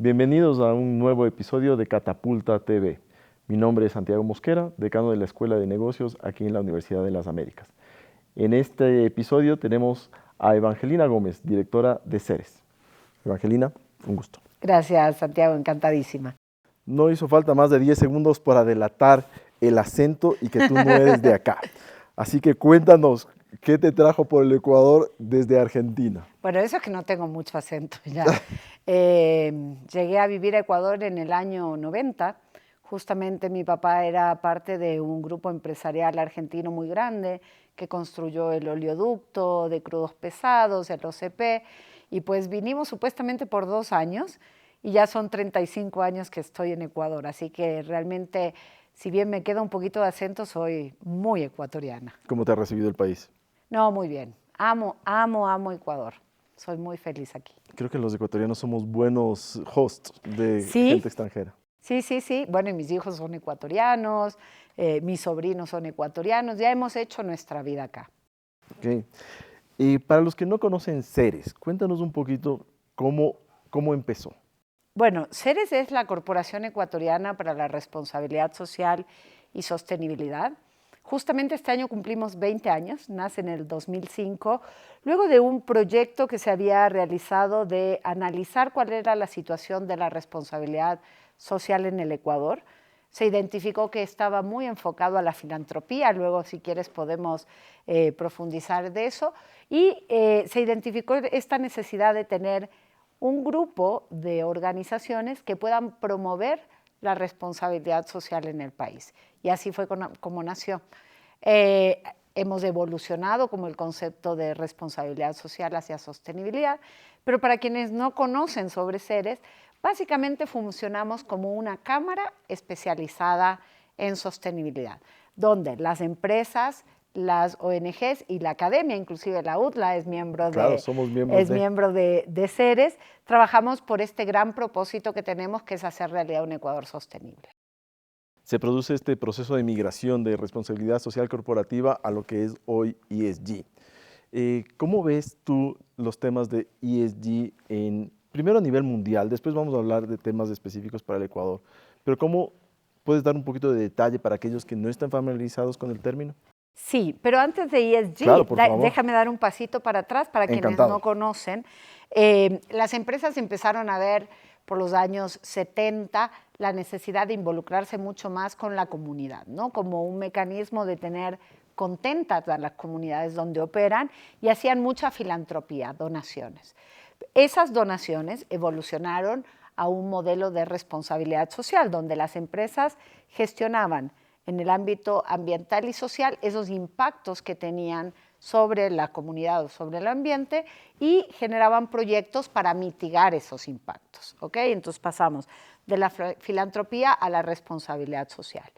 Bienvenidos a un nuevo episodio de Catapulta TV. Mi nombre es Santiago Mosquera, decano de la Escuela de Negocios aquí en la Universidad de las Américas. En este episodio tenemos a Evangelina Gómez, directora de Ceres. Evangelina, un gusto. Gracias, Santiago, encantadísima. No hizo falta más de 10 segundos para delatar el acento y que tú no eres de acá. Así que cuéntanos, ¿qué te trajo por el Ecuador desde Argentina? Bueno, eso es que no tengo mucho acento ya. Llegué a vivir a Ecuador en el año 90. Justamente mi papá era parte de un grupo empresarial argentino muy grande que construyó el oleoducto de crudos pesados, el OCP, y pues vinimos supuestamente por 2 años y ya son 35 años que estoy en Ecuador, así que realmente, si bien me queda un poquito de acento, soy muy ecuatoriana. ¿Cómo te ha recibido el país? No, muy bien. Amo Ecuador. Soy muy feliz aquí. Creo que los ecuatorianos somos buenos hosts de ¿Sí? gente extranjera. Sí. Bueno, y mis hijos son ecuatorianos, mis sobrinos son ecuatorianos, ya hemos hecho nuestra vida acá. Okay. Y para los que no conocen Ceres, cuéntanos un poquito cómo empezó. Bueno, Ceres es la Corporación Ecuatoriana para la Responsabilidad Social y Sostenibilidad. Justamente este año cumplimos 20 años, nace en el 2005, luego de un proyecto que se había realizado de analizar cuál era la situación de la responsabilidad social en el Ecuador. Se identificó que estaba muy enfocado a la filantropía, luego si quieres podemos profundizar de eso, y se identificó esta necesidad de tener un grupo de organizaciones que puedan promover la responsabilidad social en el país. Y así fue como nació. Hemos evolucionado como el concepto de responsabilidad social hacia sostenibilidad, pero para quienes no conocen sobre Ceres, básicamente funcionamos como una cámara especializada en sostenibilidad, donde las empresas, las ONGs y la academia, inclusive la UTLA es miembro de Ceres, trabajamos por este gran propósito que tenemos, que es hacer realidad un Ecuador sostenible. Se produce este proceso de migración de responsabilidad social corporativa a lo que es hoy ESG. ¿Cómo ves tú los temas de ESG primero a nivel mundial, después vamos a hablar de temas específicos para el Ecuador, pero cómo puedes dar un poquito de detalle para aquellos que no están familiarizados con el término? Sí, pero antes de ESG, claro, por favor. déjame dar un pasito para atrás para quienes no conocen. Las empresas empezaron a ver por los años 70 la necesidad de involucrarse mucho más con la comunidad, ¿no? Como un mecanismo de tener contentas a las comunidades donde operan, y hacían mucha filantropía, donaciones. Esas donaciones evolucionaron a un modelo de responsabilidad social, donde las empresas gestionaban en el ámbito ambiental y social esos impactos que tenían sobre la comunidad o sobre el ambiente y generaban proyectos para mitigar esos impactos. ¿Okay? Entonces pasamos de la filantropía a la responsabilidad social.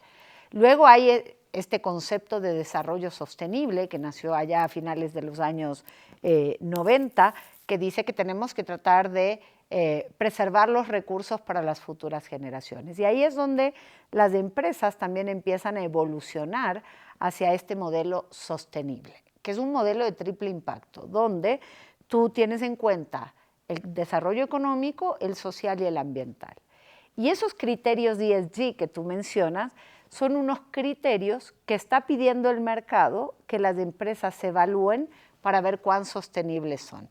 Luego hay este concepto de desarrollo sostenible que nació allá a finales de los años 90, que dice que tenemos que tratar de preservar los recursos para las futuras generaciones. Y ahí es donde las empresas también empiezan a evolucionar hacia este modelo sostenible, que es un modelo de triple impacto, donde tú tienes en cuenta el desarrollo económico, el social y el ambiental. Y esos criterios ESG que tú mencionas son unos criterios que está pidiendo el mercado que las empresas se evalúen para ver cuán sostenibles son.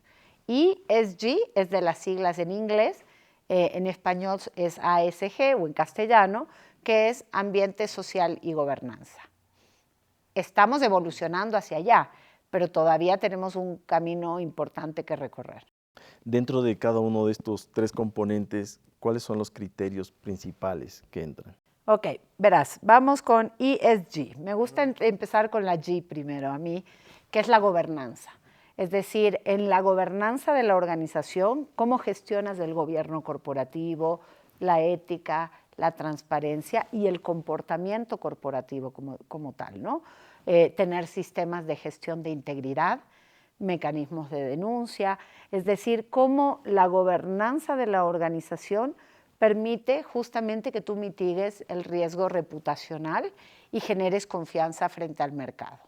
Y ESG es de las siglas en inglés, en español es ASG o en castellano, que es Ambiente, Social y Gobernanza. Estamos evolucionando hacia allá, pero todavía tenemos un camino importante que recorrer. Dentro de cada uno de estos 3 componentes, ¿cuáles son los criterios principales que entran? Ok, verás, vamos con ESG. Me gusta empezar con la G primero a mí, que es la gobernanza. Es decir, en la gobernanza de la organización, cómo gestionas el gobierno corporativo, la ética, la transparencia y el comportamiento corporativo como tal, ¿no? Tener sistemas de gestión de integridad, mecanismos de denuncia, es decir, cómo la gobernanza de la organización permite justamente que tú mitigues el riesgo reputacional y generes confianza frente al mercado.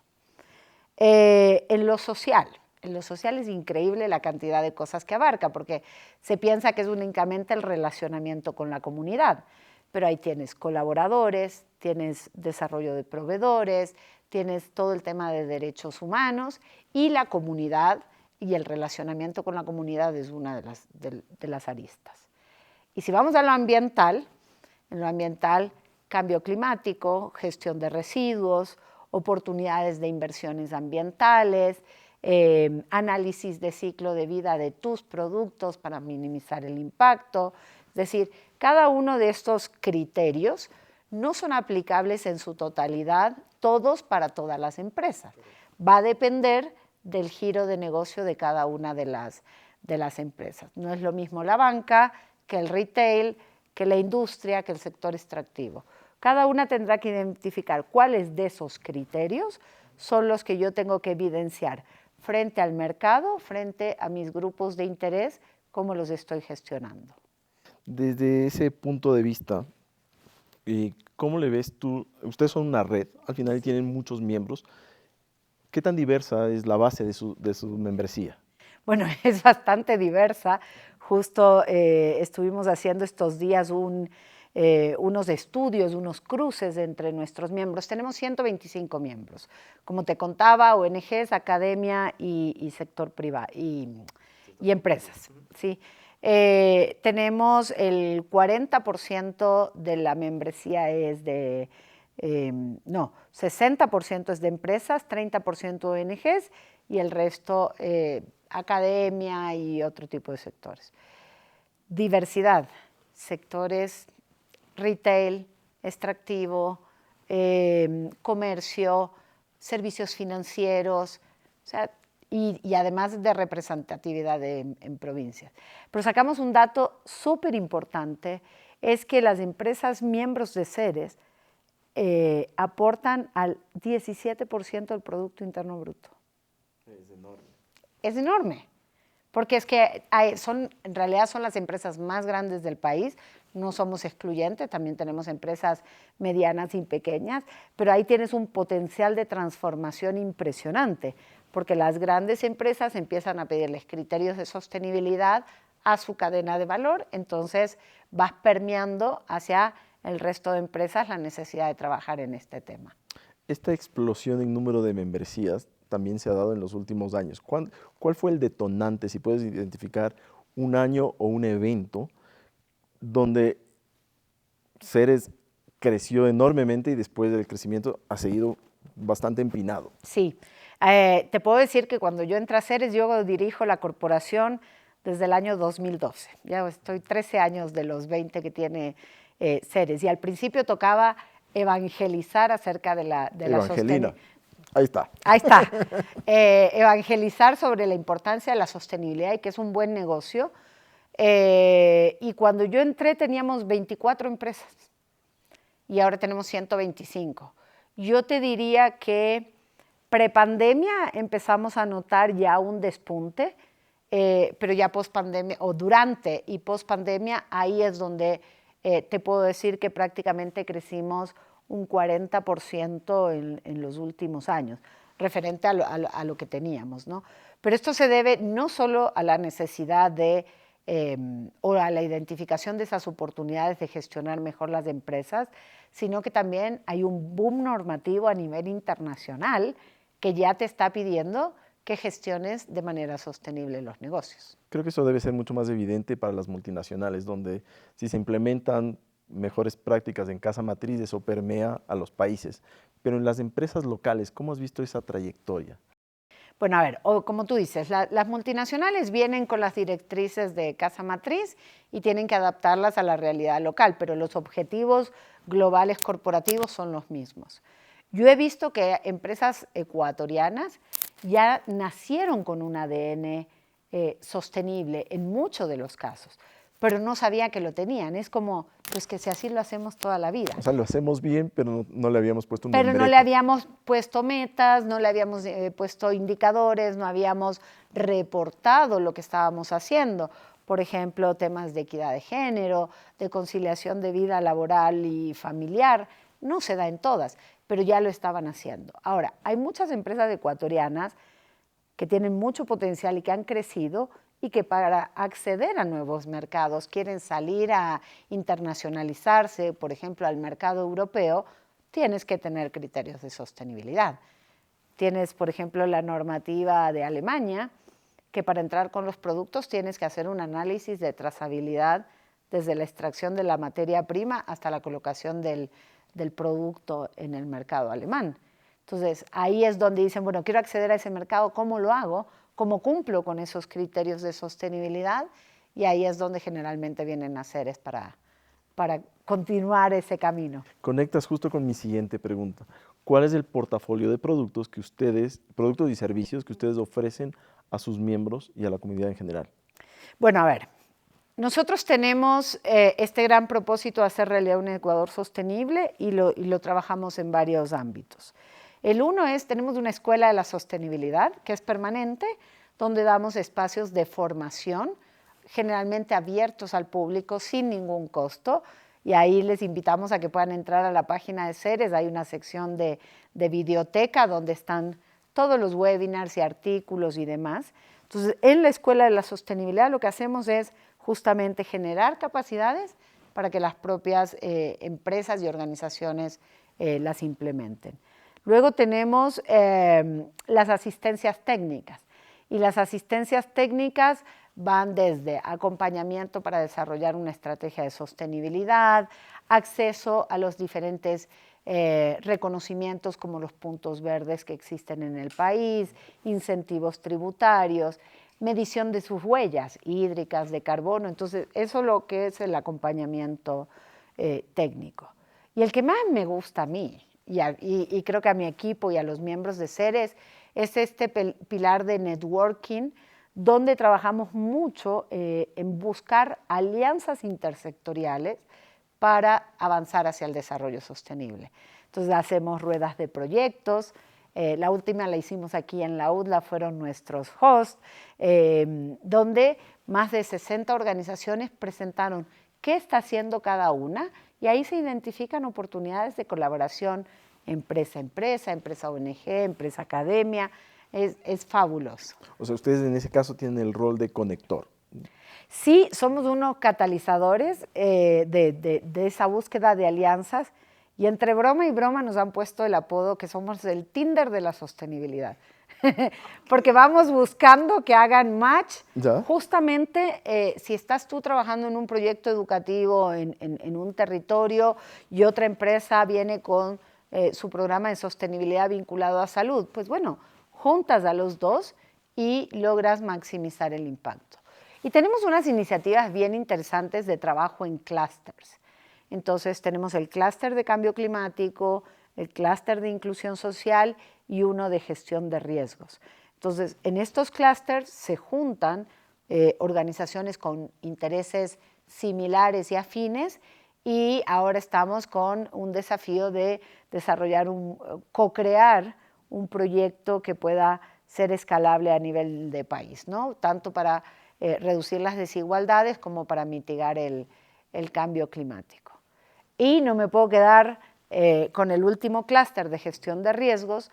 En lo social En lo social es increíble la cantidad de cosas que abarca, porque se piensa que es únicamente el relacionamiento con la comunidad, pero ahí tienes colaboradores, tienes desarrollo de proveedores, tienes todo el tema de derechos humanos y la comunidad, y el relacionamiento con la comunidad es una de las aristas. Y si vamos a lo ambiental, en lo ambiental, cambio climático, gestión de residuos, oportunidades de inversiones ambientales, análisis de ciclo de vida de tus productos para minimizar el impacto. Es decir, cada uno de estos criterios no son aplicables en su totalidad, todos para todas las empresas. Va a depender del giro de negocio de cada una de las empresas. No es lo mismo la banca que el retail, que la industria, que el sector extractivo. Cada una tendrá que identificar cuáles de esos criterios son los que yo tengo que evidenciar frente al mercado, frente a mis grupos de interés, cómo los estoy gestionando. Desde ese punto de vista, ¿cómo le ves tú? Ustedes son una red, al final tienen muchos miembros. ¿Qué tan diversa es la base de su membresía? Bueno, es bastante diversa. Justo estuvimos haciendo estos días unos estudios, unos cruces entre nuestros miembros. Tenemos 125 miembros. Como te contaba, ONGs, academia y sector privado y empresas, ¿sí? Tenemos el 40% de la membresía es de, 60% es de empresas, 30% ONGs y el resto academia y otro tipo de sectores. Diversidad, sectores retail, extractivo, comercio, servicios financieros, o sea, y además de representatividad en provincias. Pero sacamos un dato súper importante, es que las empresas miembros de Ceres aportan al 17% del Producto Interno Bruto. Es enorme. Es enorme, porque es que en realidad son las empresas más grandes del país, no somos excluyentes, también tenemos empresas medianas y pequeñas, pero ahí tienes un potencial de transformación impresionante, porque las grandes empresas empiezan a pedirles criterios de sostenibilidad a su cadena de valor, entonces vas permeando hacia el resto de empresas la necesidad de trabajar en este tema. Esta explosión en número de membresías también se ha dado en los últimos años. ¿Cuál fue el detonante, si puedes identificar un año o un evento donde Ceres creció enormemente y después del crecimiento ha seguido bastante empinado? Sí, te puedo decir que cuando yo entré a Ceres, yo dirijo la corporación desde el año 2012. Ya estoy 13 años de los 20 que tiene Ceres y al principio tocaba evangelizar acerca de la Evangelina. Ahí está. Ahí está. Evangelizar sobre la importancia de la sostenibilidad y que es un buen negocio. Y cuando yo entré teníamos 24 empresas y ahora tenemos 125. Yo te diría que prepandemia empezamos a notar ya un despunte, pero ya pospandemia, o durante y pospandemia, ahí es donde te puedo decir que prácticamente crecimos un 40% en los últimos años, referente a lo que teníamos, ¿no? Pero esto se debe no solo a la necesidad o a la identificación de esas oportunidades de gestionar mejor las empresas, sino que también hay un boom normativo a nivel internacional que ya te está pidiendo que gestiones de manera sostenible los negocios. Creo que eso debe ser mucho más evidente para las multinacionales, donde si se implementan mejores prácticas en casa matriz, eso permea a los países. Pero en las empresas locales, ¿cómo has visto esa trayectoria? Bueno, a ver, como tú dices, las multinacionales vienen con las directrices de casa matriz y tienen que adaptarlas a la realidad local, pero los objetivos globales corporativos son los mismos. Yo he visto que empresas ecuatorianas ya nacieron con un ADN sostenible en muchos de los casos, pero no sabía que lo tenían. Es como, pues que si así lo hacemos toda la vida. O sea, lo hacemos bien, pero no le habíamos puesto un nombre. Pero no le habíamos puesto metas, no le habíamos puesto indicadores, no habíamos reportado lo que estábamos haciendo. Por ejemplo, temas de equidad de género, de conciliación de vida laboral y familiar. No se da en todas, pero ya lo estaban haciendo. Ahora, hay muchas empresas ecuatorianas que tienen mucho potencial y que han crecido y que para acceder a nuevos mercados quieren salir a internacionalizarse, por ejemplo, al mercado europeo, tienes que tener criterios de sostenibilidad. Tienes, por ejemplo, la normativa de Alemania, que para entrar con los productos tienes que hacer un análisis de trazabilidad desde la extracción de la materia prima hasta la colocación del producto en el mercado alemán. Entonces, ahí es donde dicen, bueno, quiero acceder a ese mercado, ¿cómo lo hago? ¿Cómo cumplo con esos criterios de sostenibilidad? Y ahí es donde generalmente vienen a Ceres para continuar ese camino. Conectas justo con mi siguiente pregunta. ¿Cuál es el portafolio de productos productos y servicios que ustedes ofrecen a sus miembros y a la comunidad en general? Bueno, a ver, nosotros tenemos este gran propósito de hacer realidad un Ecuador sostenible y lo trabajamos en varios ámbitos. El uno es, tenemos una escuela de la sostenibilidad que es permanente, donde damos espacios de formación, generalmente abiertos al público sin ningún costo, y ahí les invitamos a que puedan entrar a la página de Ceres. Hay una sección de videoteca donde están todos los webinars y artículos y demás. Entonces, en la Escuela de la Sostenibilidad lo que hacemos es justamente generar capacidades para que las propias empresas y organizaciones las implementen. Luego tenemos las asistencias técnicas, y las asistencias técnicas van desde acompañamiento para desarrollar una estrategia de sostenibilidad, acceso a los diferentes reconocimientos como los puntos verdes que existen en el país, incentivos tributarios, medición de sus huellas hídricas, de carbono. Entonces, eso es lo que es el acompañamiento técnico. Y el que más me gusta a mí, y creo que a mi equipo y a los miembros de Ceres, es este pilar de networking, donde trabajamos mucho en buscar alianzas intersectoriales para avanzar hacia el desarrollo sostenible. Entonces hacemos ruedas de proyectos, la última la hicimos aquí en la UDLA, fueron nuestros hosts, donde más de 60 organizaciones presentaron qué está haciendo cada una, y ahí se identifican oportunidades de colaboración empresa-empresa, empresa-ONG, empresa-academia. Es fabuloso. O sea, ustedes en ese caso tienen el rol de conector. Sí, somos unos catalizadores de esa búsqueda de alianzas, y entre broma y broma nos han puesto el apodo que somos el Tinder de la sostenibilidad. Porque vamos buscando que hagan match. ¿Ya? Justamente si estás tú trabajando en un proyecto educativo en un territorio y otra empresa viene con su programa de sostenibilidad vinculado a salud, pues bueno, juntas a los dos y logras maximizar el impacto. Y tenemos unas iniciativas bien interesantes de trabajo en clústeres. Entonces tenemos el clúster de cambio climático, el clúster de inclusión social y uno de gestión de riesgos. Entonces, en estos clústeres se juntan organizaciones con intereses similares y afines, y ahora estamos con un desafío de desarrollar co-crear un proyecto que pueda ser escalable a nivel de país, ¿no? Tanto para reducir las desigualdades como para mitigar el cambio climático. Y no me puedo quedar con el último clúster de gestión de riesgos,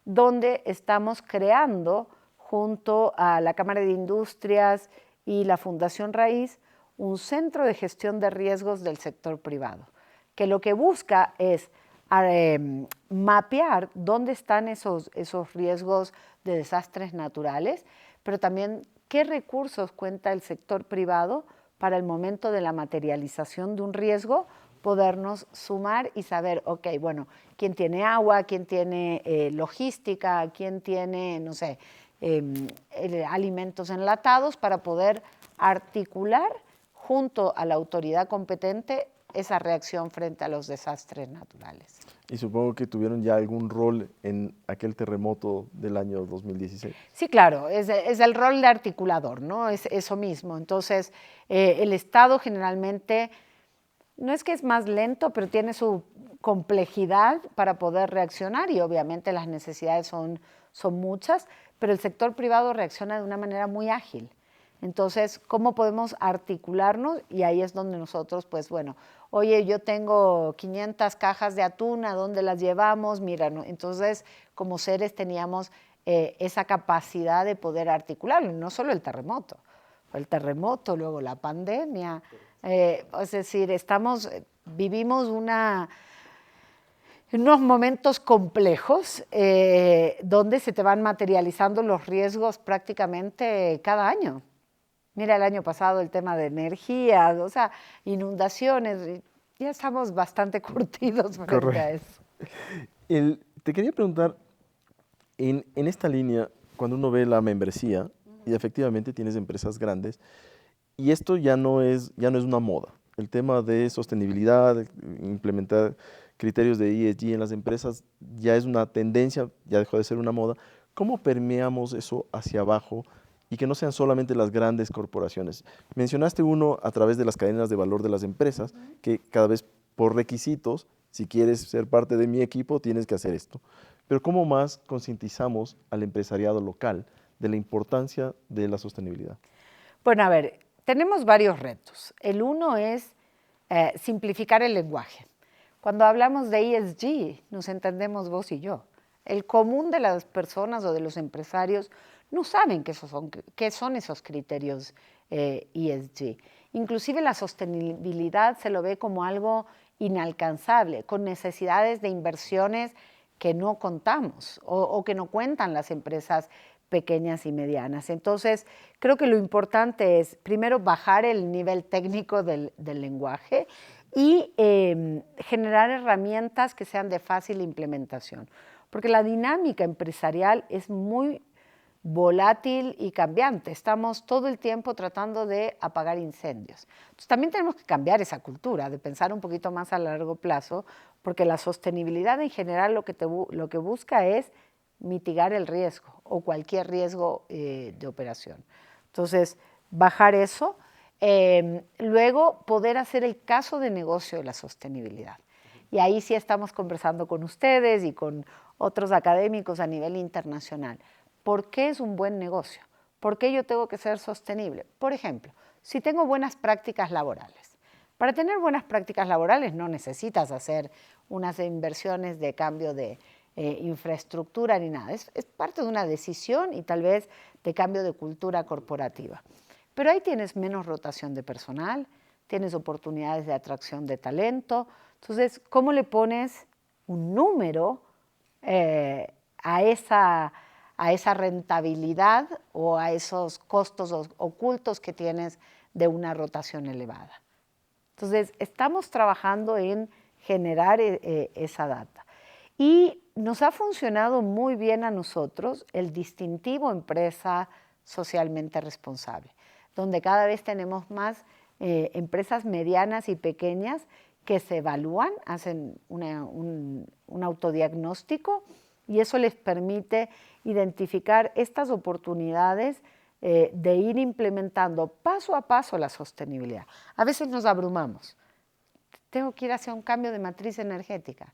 donde estamos creando, junto a la Cámara de Industrias y la Fundación Raíz, un centro de gestión de riesgos del sector privado, que lo que busca es mapear dónde están esos riesgos de desastres naturales, pero también qué recursos cuenta el sector privado para el momento de la materialización de un riesgo, podernos sumar y saber, ok, bueno, quién tiene agua, quién tiene logística, quién tiene, no sé, alimentos enlatados, para poder articular junto a la autoridad competente esa reacción frente a los desastres naturales. Y supongo que tuvieron ya algún rol en aquel terremoto del año 2016. Sí, claro, es el rol de articulador, ¿no? Es eso mismo. Entonces, el Estado generalmente, no es que es más lento, pero tiene su complejidad para poder reaccionar, y obviamente las necesidades son muchas, pero el sector privado reacciona de una manera muy ágil. Entonces, ¿cómo podemos articularnos? Y ahí es donde nosotros, pues bueno, oye, yo tengo 500 cajas de atún, ¿a dónde las llevamos? Mira, ¿no? Entonces, como Ceres teníamos esa capacidad de poder articularlo, no solo el terremoto, luego la pandemia, es decir, vivimos unos momentos complejos donde se te van materializando los riesgos prácticamente cada año. Mira, el año pasado el tema de energía, o sea, inundaciones, ya estamos bastante curtidos frente a eso. Te quería preguntar, en esta línea, cuando uno ve la membresía, y efectivamente tienes empresas grandes, y esto ya no es una moda. El tema de sostenibilidad, implementar criterios de ESG en las empresas, ya es una tendencia, ya dejó de ser una moda. ¿Cómo permeamos eso hacia abajo y que no sean solamente las grandes corporaciones? Mencionaste uno a través de las cadenas de valor de las empresas, que cada vez por requisitos, si quieres ser parte de mi equipo, tienes que hacer esto. Pero ¿cómo más concientizamos al empresariado local de la importancia de la sostenibilidad? Bueno, a ver, tenemos varios retos. El uno es simplificar el lenguaje. Cuando hablamos de ESG, nos entendemos vos y yo. El común de las personas o de los empresarios no saben qué son esos criterios ESG. Inclusive la sostenibilidad se lo ve como algo inalcanzable, con necesidades de inversiones que no contamos o que no cuentan las empresas pequeñas y medianas. Entonces, creo que lo importante es, primero, bajar el nivel técnico del lenguaje y generar herramientas que sean de fácil implementación. Porque la dinámica empresarial es muy volátil y cambiante. Estamos todo el tiempo tratando de apagar incendios. Entonces, también tenemos que cambiar esa cultura, de pensar un poquito más a largo plazo, porque la sostenibilidad en general lo que busca es mitigar el riesgo o cualquier riesgo de operación. Entonces, bajar eso. Luego, poder hacer el caso de negocio de la sostenibilidad. Y ahí sí estamos conversando con ustedes y con otros académicos a nivel internacional. ¿Por qué es un buen negocio? ¿Por qué yo tengo que ser sostenible? Por ejemplo, si tengo buenas prácticas laborales. Para tener buenas prácticas laborales no necesitas hacer unas inversiones de cambio de infraestructura ni nada. Es parte de una decisión y tal vez de cambio de cultura corporativa. Pero ahí tienes menos rotación de personal, tienes oportunidades de atracción de talento. Entonces, ¿cómo le pones un número a esa rentabilidad o a esos costos ocultos que tienes de una rotación elevada? Entonces, estamos trabajando en generar esa data. Y nos ha funcionado muy bien a nosotros el distintivo empresa socialmente responsable, donde cada vez tenemos más empresas medianas y pequeñas que se evalúan, hacen un autodiagnóstico y eso les permite identificar estas oportunidades de ir implementando paso a paso la sostenibilidad. A veces nos abrumamos. Tengo que ir hacia un cambio de matriz energética.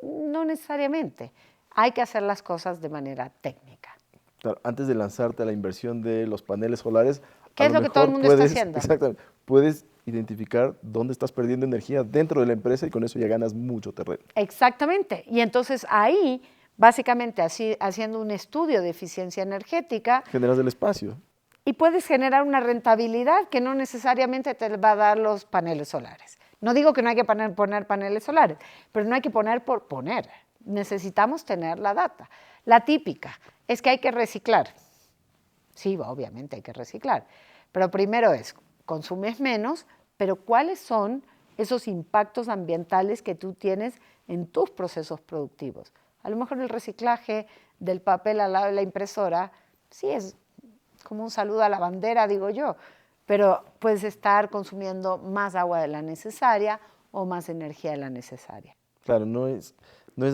No necesariamente. Hay que hacer las cosas de manera técnica. Claro, antes de lanzarte a la inversión de los paneles solares, ¿qué es lo que todo el mundo está haciendo? Exactamente. Puedes identificar dónde estás perdiendo energía dentro de la empresa y con eso ya ganas mucho terreno. Exactamente. Y entonces ahí, básicamente haciendo un estudio de eficiencia energética, generas el espacio. Y puedes generar una rentabilidad que no necesariamente te va a dar los paneles solares. No digo que no hay que poner paneles solares, pero no hay que poner por poner. Necesitamos tener la data. La típica es que hay que reciclar. Sí, obviamente hay que reciclar. Pero primero consumes menos, pero ¿cuáles son esos impactos ambientales que tú tienes en tus procesos productivos? A lo mejor el reciclaje del papel al lado de la impresora, sí es como un saludo a la bandera, digo yo, pero puedes estar consumiendo más agua de la necesaria o más energía de la necesaria. Claro, no es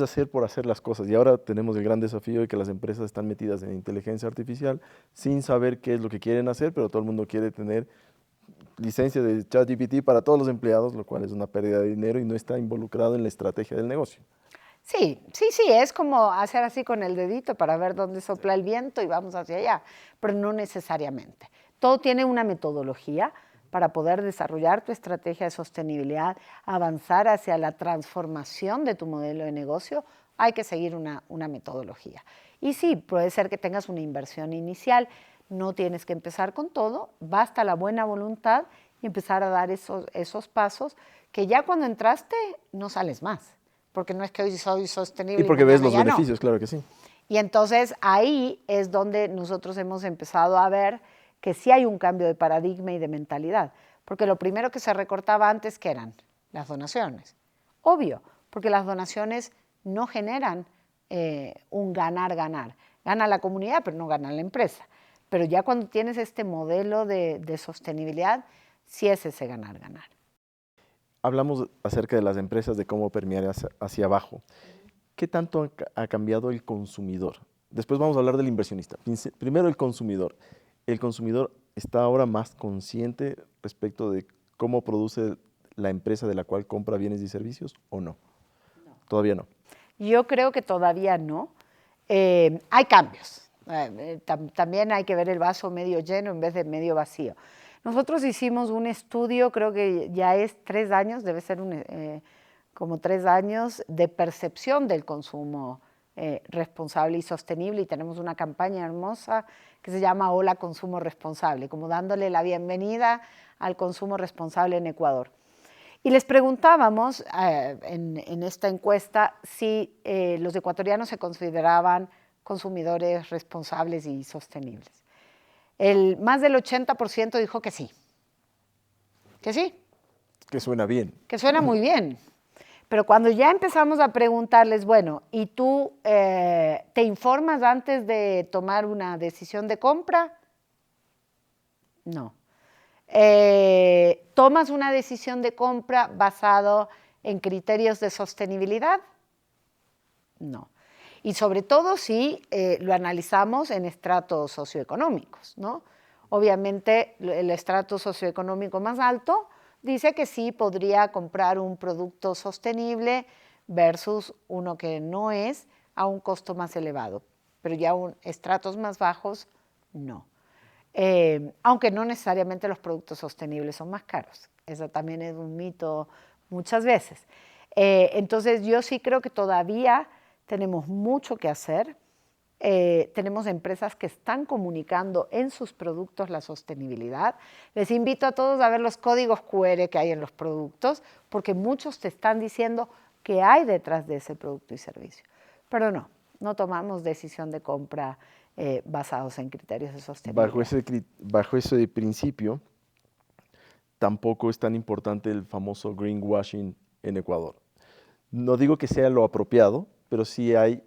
hacer por hacer las cosas. Y ahora tenemos el gran desafío de que las empresas están metidas en inteligencia artificial sin saber qué es lo que quieren hacer, pero todo el mundo quiere tener licencia de ChatGPT para todos los empleados, lo cual es una pérdida de dinero y no está involucrado en la estrategia del negocio. Sí, es como hacer así con el dedito para ver dónde sopla el viento y vamos hacia allá, pero no necesariamente. Todo tiene una metodología para poder desarrollar tu estrategia de sostenibilidad, avanzar hacia la transformación de tu modelo de negocio, hay que seguir una metodología. Y sí, puede ser que tengas una inversión inicial, no tienes que empezar con todo, basta la buena voluntad y empezar a dar esos pasos que ya cuando entraste no sales más, porque no es que hoy soy sostenible y porque ves los ya beneficios, no. claro que sí. Y entonces ahí es donde nosotros hemos empezado a ver que sí hay un cambio de paradigma y de mentalidad, porque lo primero que se recortaba antes, ¿qué eran? Las donaciones. Obvio, porque las donaciones no generan un ganar-ganar. Gana la comunidad, pero no gana la empresa. Pero ya cuando tienes este modelo de sostenibilidad, sí es ese ganar-ganar. Hablamos acerca de las empresas, de cómo permear hacia abajo. ¿Qué tanto ha cambiado el consumidor? Después vamos a hablar del inversionista. Primero el consumidor. ¿El consumidor está ahora más consciente respecto de cómo produce la empresa de la cual compra bienes y servicios o no? No. Todavía no. Yo creo que todavía no. Hay cambios. También hay que ver el vaso medio lleno en vez de medio vacío. Nosotros hicimos un estudio, creo que ya es 3 años, debe ser como 3 años, de percepción del consumo responsable y sostenible, y tenemos una campaña hermosa que se llama Hola Consumo Responsable, como dándole la bienvenida al consumo responsable en Ecuador. Y les preguntábamos en esta encuesta si los ecuatorianos se consideraban consumidores responsables y sostenibles. Más del 80% dijo que sí. Que sí. Que suena bien. Que suena muy bien. Pero cuando ya empezamos a preguntarles, bueno, ¿y tú te informas antes de tomar una decisión de compra? No. ¿Tomas una decisión de compra basado en criterios de sostenibilidad? No. Y sobre todo si lo analizamos en estratos socioeconómicos, ¿no? Obviamente el estrato socioeconómico más alto dice que sí podría comprar un producto sostenible versus uno que no es a un costo más elevado, pero ya estratos más bajos, no. Aunque no necesariamente los productos sostenibles son más caros. Eso también es un mito muchas veces. Entonces yo sí creo que todavía tenemos mucho que hacer. Tenemos empresas que están comunicando en sus productos la sostenibilidad. Les invito a todos a ver los códigos QR que hay en los productos, porque muchos te están diciendo qué hay detrás de ese producto y servicio. Pero no tomamos decisión de compra basados en criterios de sostenibilidad. Bajo ese principio, tampoco es tan importante el famoso greenwashing en Ecuador. No digo que sea lo apropiado, pero sí hay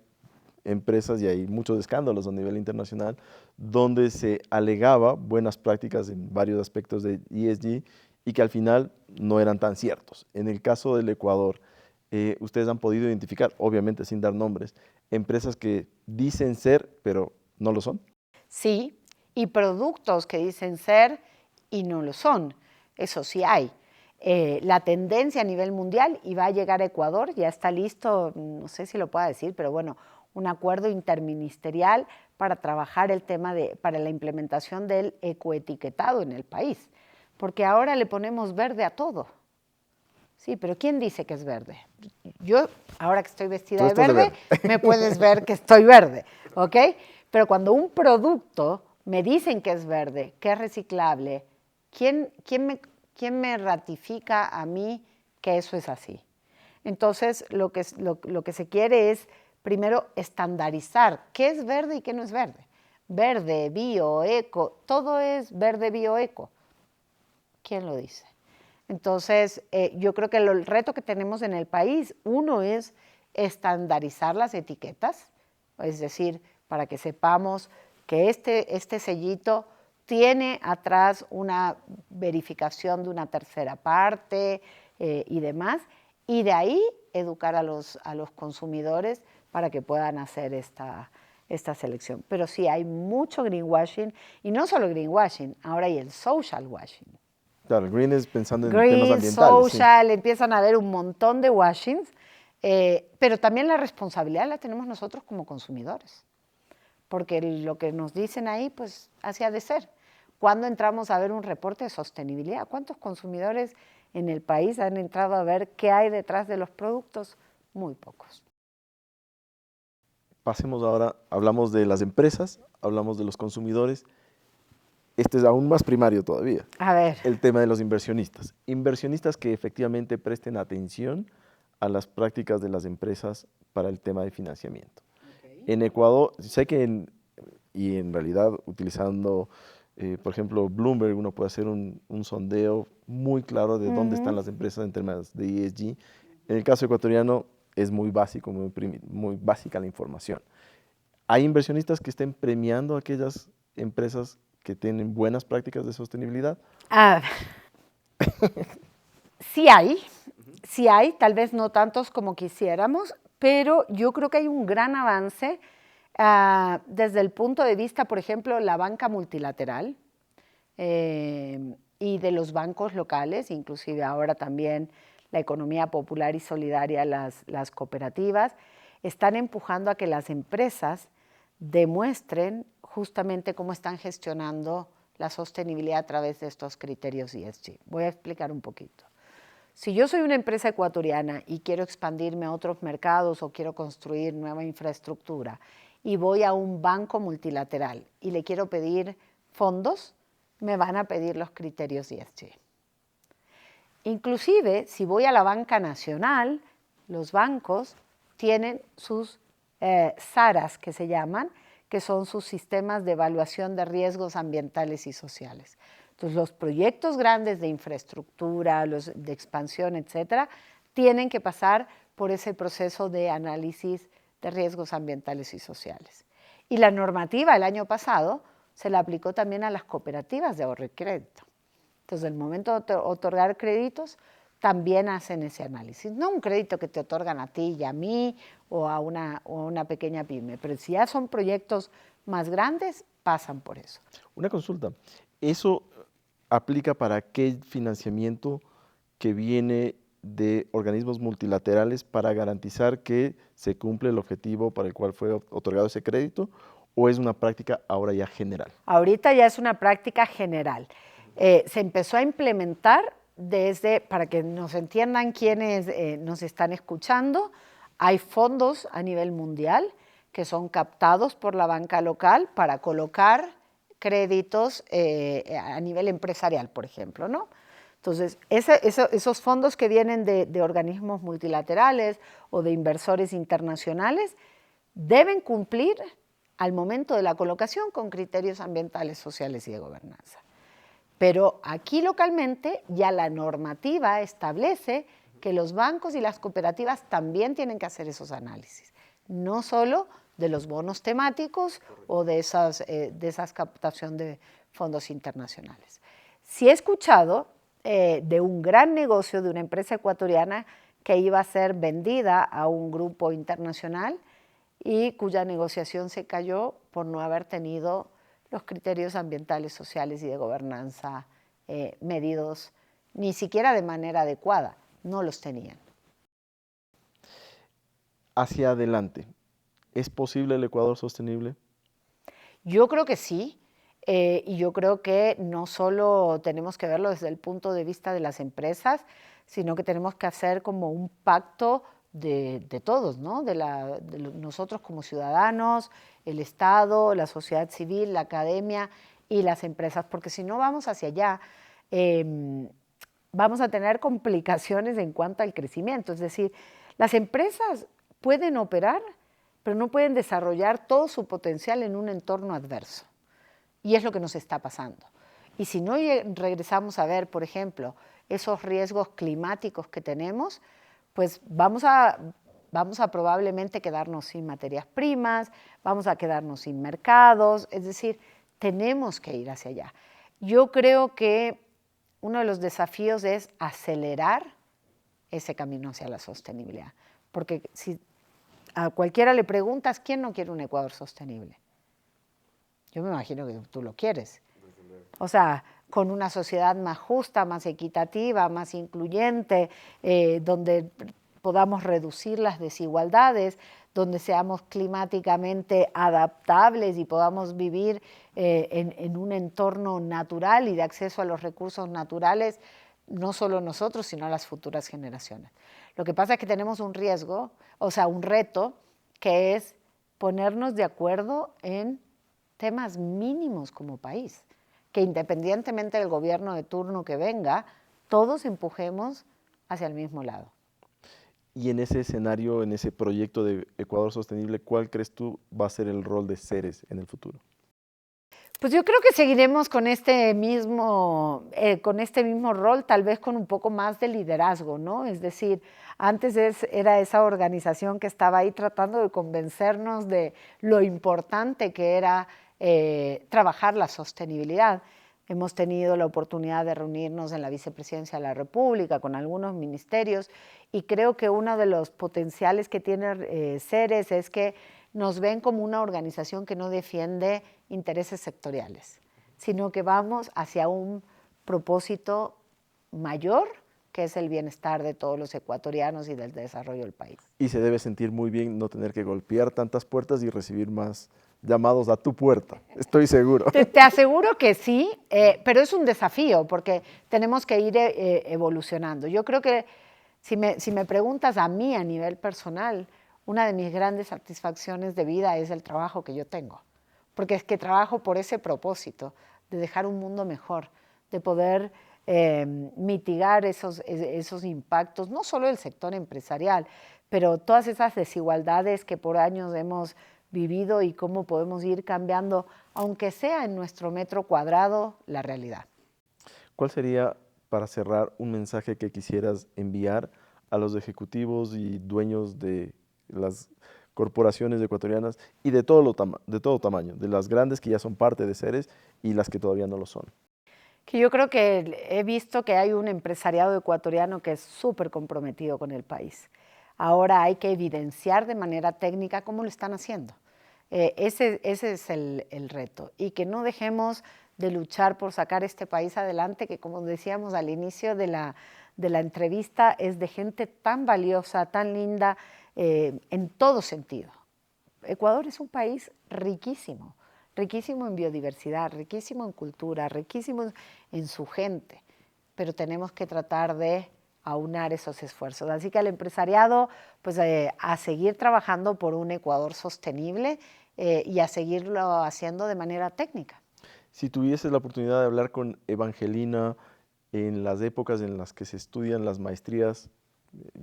empresas y hay muchos escándalos a nivel internacional donde se alegaba buenas prácticas en varios aspectos de ESG y que al final no eran tan ciertos. En el caso del Ecuador, ustedes han podido identificar, obviamente sin dar nombres, empresas que dicen ser, pero no lo son. Sí, y productos que dicen ser y no lo son. Eso sí hay. La tendencia a nivel mundial, y va a llegar a Ecuador, ya está listo, no sé si lo pueda decir, pero bueno, un acuerdo interministerial para trabajar el tema para la implementación del ecoetiquetado en el país. Porque ahora le ponemos verde a todo. Sí, pero ¿quién dice que es verde? Yo, ahora que estoy vestida de verde, me puedes ver que estoy verde, ¿ok? Pero cuando un producto me dicen que es verde, que es reciclable, ¿quién me ratifica a mí que eso es así? Entonces, lo que se quiere es, primero, estandarizar qué es verde y qué no es verde. Verde, bio, eco, todo es verde, bio, eco. ¿Quién lo dice? Entonces, yo creo que el reto que tenemos en el país, uno es estandarizar las etiquetas, es decir, para que sepamos que este sellito tiene atrás una verificación de una tercera parte y demás, y de ahí educar a los consumidores para que puedan hacer esta selección. Pero sí, hay mucho greenwashing, y no solo greenwashing, ahora hay el social washing. Claro, green es pensando en temas ambientales. Social, sí. Empiezan a haber un montón de washings, pero también la responsabilidad la tenemos nosotros como consumidores, porque lo que nos dicen ahí, pues, así ha de ser. ¿Cuándo entramos a ver un reporte de sostenibilidad? ¿Cuántos consumidores en el país han entrado a ver qué hay detrás de los productos? Muy pocos. pasemos ahora, hablamos de las empresas, hablamos de los consumidores. Este es aún más primario todavía. A ver. El tema de los inversionistas. Inversionistas que efectivamente presten atención a las prácticas de las empresas para el tema de financiamiento. Okay. En Ecuador, sé que en realidad utilizando, por ejemplo, Bloomberg, uno puede hacer un sondeo muy claro de dónde están las empresas en temas de ESG. En el caso ecuatoriano es muy básico, muy básica la información. ¿Hay inversionistas que estén premiando a aquellas empresas que tienen buenas prácticas de sostenibilidad? Sí hay, tal vez no tantos como quisiéramos, pero yo creo que hay un gran avance desde el punto de vista, por ejemplo, la banca multilateral y de los bancos locales, inclusive ahora también la economía popular y solidaria, las cooperativas, están empujando a que las empresas demuestren justamente cómo están gestionando la sostenibilidad a través de estos criterios ESG. Voy a explicar un poquito. Si yo soy una empresa ecuatoriana y quiero expandirme a otros mercados o quiero construir nueva infraestructura y voy a un banco multilateral y le quiero pedir fondos, me van a pedir los criterios ESG. Inclusive, si voy a la banca nacional, los bancos tienen sus SARAs, que se llaman, que son sus sistemas de evaluación de riesgos ambientales y sociales. Entonces, los proyectos grandes de infraestructura, los de expansión, etcétera, tienen que pasar por ese proceso de análisis de riesgos ambientales y sociales. Y la normativa el año pasado se la aplicó también a las cooperativas de ahorro y crédito. Entonces, el momento de otorgar créditos, también hacen ese análisis. No un crédito que te otorgan a ti y a mí o a una pequeña pyme, pero si ya son proyectos más grandes, pasan por eso. Una consulta, ¿eso aplica para aquel financiamiento que viene de organismos multilaterales para garantizar que se cumple el objetivo para el cual fue otorgado ese crédito, o es una práctica ahora ya general? Ahorita ya es una práctica general. Se empezó a implementar desde, para que nos entiendan quienes nos están escuchando, hay fondos a nivel mundial que son captados por la banca local para colocar créditos a nivel empresarial, por ejemplo, ¿no? Entonces, esos fondos que vienen de organismos multilaterales o de inversores internacionales deben cumplir al momento de la colocación con criterios ambientales, sociales y de gobernanza. Pero aquí localmente ya la normativa establece que los bancos y las cooperativas también tienen que hacer esos análisis, no solo de los bonos temáticos o de esas captación de fondos internacionales. Sí he escuchado de un gran negocio de una empresa ecuatoriana que iba a ser vendida a un grupo internacional y cuya negociación se cayó por no haber tenido los criterios ambientales, sociales y de gobernanza medidos ni siquiera de manera adecuada, no los tenían. Hacia adelante, ¿es posible el Ecuador sostenible? Yo creo que sí, y yo creo que no solo tenemos que verlo desde el punto de vista de las empresas, sino que tenemos que hacer como un pacto de todos, ¿no? de nosotros como ciudadanos, el Estado, la sociedad civil, la academia y las empresas, porque si no vamos hacia allá, vamos a tener complicaciones en cuanto al crecimiento. Es decir, las empresas pueden operar, pero no pueden desarrollar todo su potencial en un entorno adverso. Y es lo que nos está pasando. Y si no regresamos a ver, por ejemplo, esos riesgos climáticos que tenemos, pues vamos a probablemente quedarnos sin materias primas, vamos a quedarnos sin mercados, es decir, tenemos que ir hacia allá. Yo creo que uno de los desafíos es acelerar ese camino hacia la sostenibilidad, porque si a cualquiera le preguntas, ¿quién no quiere un Ecuador sostenible? Yo me imagino que tú lo quieres. O sea, con una sociedad más justa, más equitativa, más incluyente, donde podamos reducir las desigualdades, donde seamos climáticamente adaptables y podamos vivir en un entorno natural y de acceso a los recursos naturales, no solo nosotros, sino las futuras generaciones. Lo que pasa es que tenemos un riesgo, o sea, un reto, que es ponernos de acuerdo en temas mínimos como país, que independientemente del gobierno de turno que venga, todos empujemos hacia el mismo lado. Y en ese escenario, en ese proyecto de Ecuador Sostenible, ¿cuál crees tú va a ser el rol de Ceres en el futuro? Pues yo creo que seguiremos con este mismo rol, tal vez con un poco más de liderazgo, ¿no? Es decir, antes era esa organización que estaba ahí tratando de convencernos de lo importante que era trabajar la sostenibilidad. Hemos tenido la oportunidad de reunirnos en la Vicepresidencia de la República con algunos ministerios y creo que uno de los potenciales que tiene Ceres es que nos ven como una organización que no defiende intereses sectoriales, sino que vamos hacia un propósito mayor, que es el bienestar de todos los ecuatorianos y del desarrollo del país. Y se debe sentir muy bien no tener que golpear tantas puertas y recibir más llamados a tu puerta, estoy seguro. Te aseguro que sí, pero es un desafío porque tenemos que ir evolucionando. Yo creo que si me preguntas a mí a nivel personal, una de mis grandes satisfacciones de vida es el trabajo que yo tengo, porque es que trabajo por ese propósito, de dejar un mundo mejor, de poder mitigar esos impactos, no solo del sector empresarial, pero todas esas desigualdades que por años hemos vivido y cómo podemos ir cambiando, aunque sea en nuestro metro cuadrado, la realidad. ¿Cuál sería, para cerrar, un mensaje que quisieras enviar a los ejecutivos y dueños de las corporaciones ecuatorianas y de todo tamaño, de las grandes que ya son parte de Ceres y las que todavía no lo son? Que yo creo que he visto que hay un empresariado ecuatoriano que es súper comprometido con el país. Ahora hay que evidenciar de manera técnica cómo lo están haciendo. Ese es el reto. Y que no dejemos de luchar por sacar este país adelante, que como decíamos al inicio de la entrevista, es de gente tan valiosa, tan linda, en todo sentido. Ecuador es un país riquísimo, riquísimo en biodiversidad, riquísimo en cultura, riquísimo en su gente, pero tenemos que tratar de aunar esos esfuerzos. Así que al empresariado, pues a seguir trabajando por un Ecuador sostenible y a seguirlo haciendo de manera técnica. Si tuvieses la oportunidad de hablar con Evangelina en las épocas en las que se estudian las maestrías,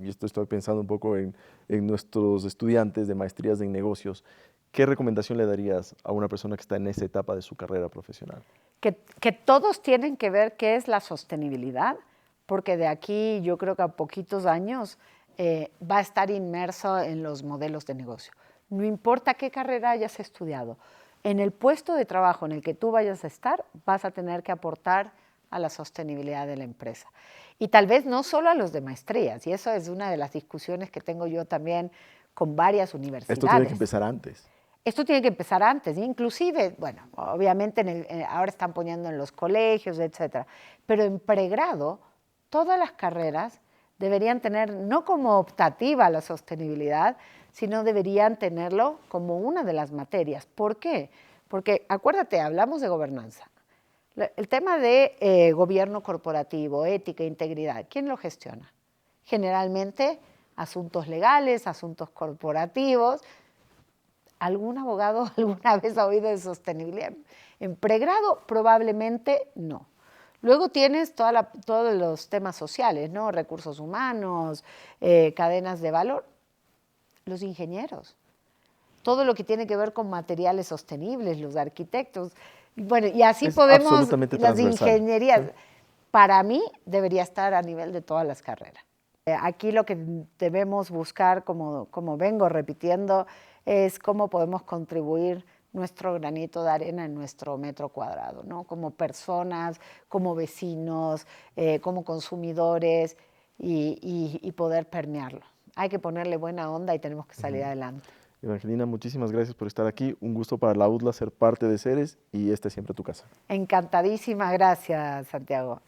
y esto estoy pensando un poco en nuestros estudiantes de maestrías en negocios, ¿qué recomendación le darías a una persona que está en esa etapa de su carrera profesional? Que todos tienen que ver qué es la sostenibilidad, porque de aquí yo creo que a poquitos años va a estar inmerso en los modelos de negocio. No importa qué carrera hayas estudiado, en el puesto de trabajo en el que tú vayas a estar, vas a tener que aportar a la sostenibilidad de la empresa. Y tal vez no solo a los de maestrías, y eso es una de las discusiones que tengo yo también con varias universidades. Esto tiene que empezar antes. Esto tiene que empezar antes, inclusive, bueno, obviamente ahora están poniendo en los colegios, etcétera, pero en pregrado todas las carreras deberían tener no como optativa la sostenibilidad, sino deberían tenerlo como una de las materias. ¿Por qué? Porque acuérdate, hablamos de gobernanza. El tema de gobierno corporativo, ética, integridad, ¿quién lo gestiona? Generalmente asuntos legales, asuntos corporativos. ¿Algún abogado alguna vez ha oído de sostenibilidad? En pregrado probablemente no. Luego tienes todos los temas sociales, ¿no? Recursos humanos, cadenas de valor, los ingenieros, todo lo que tiene que ver con materiales sostenibles, los arquitectos. Bueno, y así podemos, las ingenierías, ¿sí? Para mí debería estar a nivel de todas las carreras. Aquí lo que debemos buscar, como vengo repitiendo, es cómo podemos contribuir nuestro granito de arena en nuestro metro cuadrado, ¿no? Como personas, como vecinos, como consumidores y poder permearlo. Hay que ponerle buena onda y tenemos que salir adelante. Evangelina, muchísimas gracias por estar aquí. Un gusto para la UDLA ser parte de Ceres y esta es siempre tu casa. Encantadísima, gracias, Santiago.